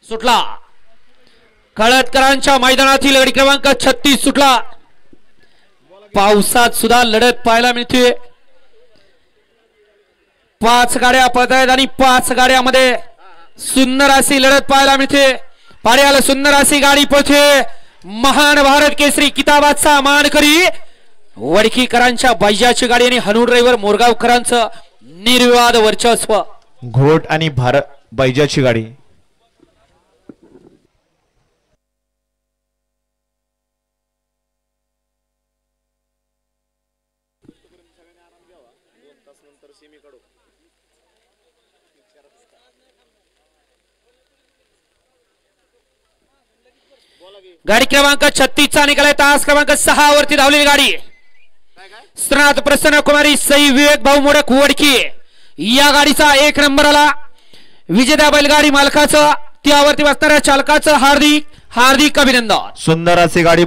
सुटला कळतकरांच्या मैदानातील गडी क्रमांक 36 सुटला। पावसात सुद्धा लढत पाहायला मिळते। 5 गाड्या पळतायत आणि 5 गाड्यामध्ये सुंदर अशी लढत पाहायला मिळते। पाड्याला सुंदर अशी गाडी पळते। महान भारत केसरी किताबाचा मानकरी वडकीकरांच्या बैजाची गाडी आणि हनु ड्रायव्हर मोरगावकरांचं निर्विवाद वर्चस्व। घोट आणि भारत बैजाची गाडी गाडी क्रमांक 36 चा निकाल तास क्रमांक 6 वरती धावलेली गाडी श्रीनाथ प्रसन्न कुमारी सई विवेक भाऊ मोडक वडकी या गाडीचा 1 नंबर आला। विजेता बैलगाडी मालकाचं त्यावरती बसणाऱ्या चालकाचं हार्दिक अभिनंदन। सुंदर अशी गाडी